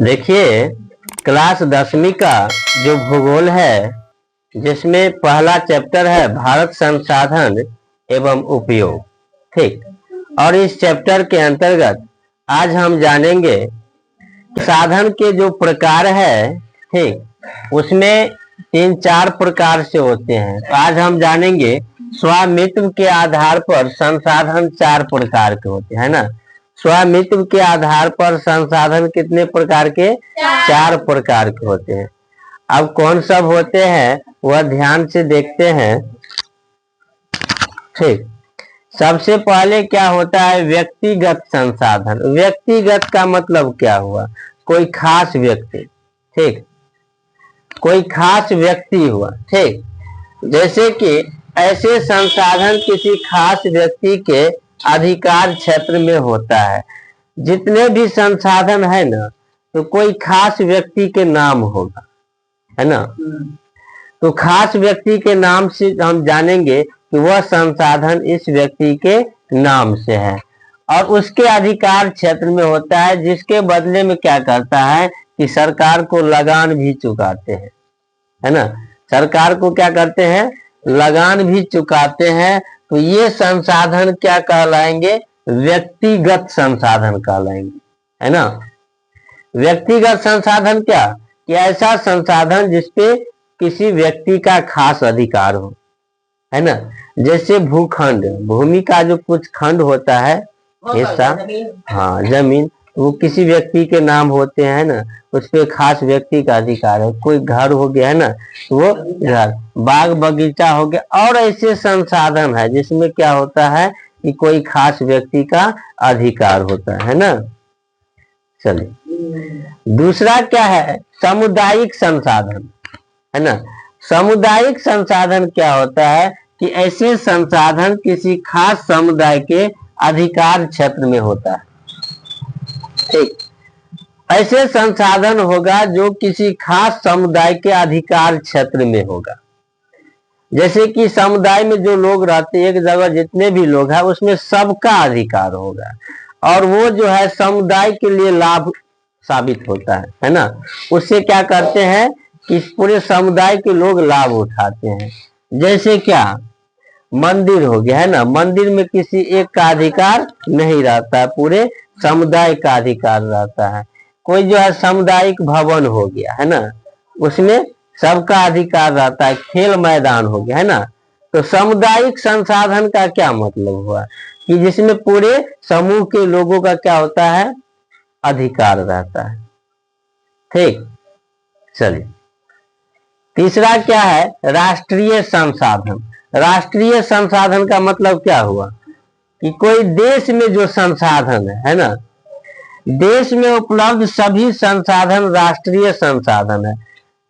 देखिए, क्लास 10वीं का जो भूगोल है, जिसमें पहला चैप्टर है भारत संसाधन एवं उपयोग। ठीक, और इस चैप्टर के अंतर्गत आज हम जानेंगे साधन के जो प्रकार है। ठीक, उसमें 3-4 प्रकार से होते हैं। तो आज हम जानेंगे स्वामित्व के आधार पर संसाधन 4 प्रकार के होते हैं ना। स्वामित्व के आधार पर संसाधन कितने प्रकार के? 4 प्रकार के होते हैं। अब कौन सब होते हैं वह ध्यान से देखते हैं। ठीक, सबसे पहले क्या होता है? व्यक्तिगत संसाधन। व्यक्तिगत का मतलब क्या हुआ? कोई खास व्यक्ति। ठीक, कोई खास व्यक्ति हुआ। ठीक, जैसे कि ऐसे संसाधन किसी खास व्यक्ति के अधिकार क्षेत्र में होता है। जितने भी संसाधन है ना, तो कोई खास व्यक्ति के नाम होगा, है ना। तो खास व्यक्ति के नाम से हम जानेंगे कि वह संसाधन इस व्यक्ति के नाम से है और उसके अधिकार क्षेत्र में होता है, जिसके बदले में क्या करता है कि सरकार को लगान भी चुकाते हैं, है ना। सरकार को क्या करते हैं? लगान भी चुकाते हैं। तो ये संसाधन क्या कहलाएंगे? व्यक्तिगत संसाधन कहलाएंगे, है ना। व्यक्तिगत संसाधन क्या? कि ऐसा संसाधन जिसपे किसी व्यक्ति का खास अधिकार हो, है ना। जैसे भूखंड, भूमि का जो कुछ खंड होता है, हिस्सा, हाँ जमीन, वो किसी व्यक्ति के नाम होते हैं ना। उस पे खास व्यक्ति का अधिकार है। कोई घर हो गया है ना, वो घर, बाग बगीचा हो गया, और ऐसे संसाधन है जिसमें क्या होता है कि कोई खास व्यक्ति का अधिकार होता है ना। चलिए, दूसरा क्या है? सामुदायिक संसाधन, है ना। सामुदायिक संसाधन क्या होता है कि ऐसे संसाधन किसी खास समुदाय के अधिकार क्षेत्र में होता है। ठीक, ऐसे संसाधन होगा जो किसी खास समुदाय के अधिकार क्षेत्र में होगा। जैसे कि समुदाय में जो लोग रहते हैं, एक जगह जितने भी लोग हैं, उसमें सबका अधिकार होगा और वो जो है समुदाय के लिए लाभ साबित होता है ना। उससे क्या करते हैं कि पूरे समुदाय के लोग लाभ उठाते हैं। जैसे क्या? मंदिर हो गया, है ना। मंदिर में किसी एक का अधिकार नहीं रहता है, पूरे समुदाय का अधिकार रहता है। कोई जो है सामुदायिक भवन हो गया, है ना, उसमें सबका अधिकार रहता है। खेल मैदान हो गया, है ना। तो सामुदायिक संसाधन का क्या मतलब हुआ कि जिसमें पूरे समूह के लोगों का क्या होता है? अधिकार रहता है। ठीक, चलिए, तीसरा क्या है? राष्ट्रीय संसाधन। राष्ट्रीय संसाधन का मतलब क्या हुआ कि कोई देश में जो संसाधन है ना, देश में उपलब्ध सभी संसाधन राष्ट्रीय संसाधन है।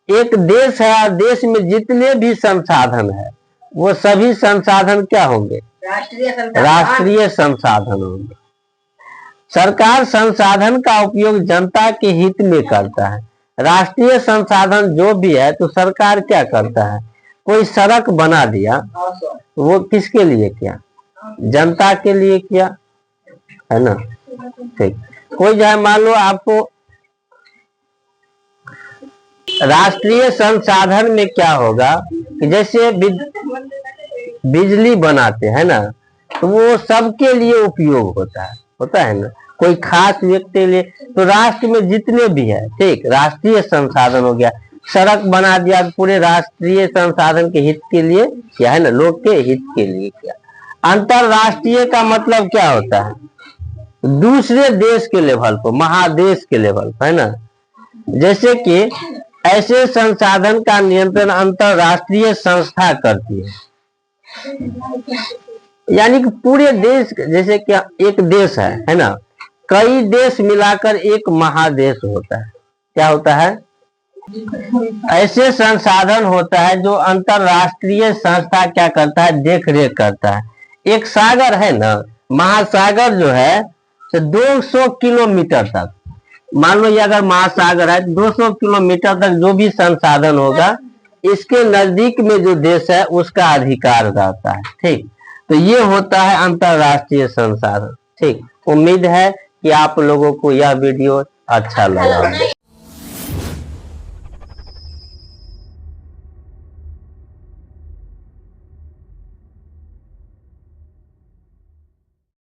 एक देश है और देश में जितने भी संसाधन है वो सभी संसाधन क्या होंगे? राष्ट्रीय संसाधन होंगे। सरकार संसाधन का उपयोग जनता के हित में करता है। राष्ट्रीय संसाधन जो भी है तो सरकार क्या करता है? कोई सड़क बना दिया, वो किसके लिए किया? जनता के लिए किया, है ना। ठीक, कोई जो है मान लो आपको राष्ट्रीय संसाधन में क्या होगा कि जैसे बिजली बनाते हैं ना, तो वो सबके लिए उपयोग होता है ना, कोई खास व्यक्ति के लिए। तो राष्ट्र में जितने भी है, ठीक, राष्ट्रीय संसाधन हो गया। सड़क बना दिया तो पूरे राष्ट्रीय संसाधन के हित के लिए क्या है ना, लोग के हित के लिए किया। अंतरराष्ट्रीय का मतलब क्या होता है? दूसरे देश के लेवल पर, महादेश के लेवल पर, है ना। जैसे कि ऐसे संसाधन का नियंत्रण अंतरराष्ट्रीय संस्था करती है। यानी कि पूरे देश, जैसे क्या एक देश है ना, कई देश मिलाकर एक महादेश होता है। क्या होता है? ऐसे संसाधन होता है जो अंतरराष्ट्रीय संस्था क्या करता है? देख रेख करता है। एक सागर है ना, महासागर जो है तो 200 किलोमीटर तक, मान लो ये अगर महासागर है, 200 किलोमीटर तक जो भी संसाधन होगा, इसके नजदीक में जो देश है उसका अधिकार रहता है। ठीक, तो ये होता है अंतरराष्ट्रीय संसाधन। ठीक, उम्मीद है कि आप लोगों को यह वीडियो अच्छा लगा।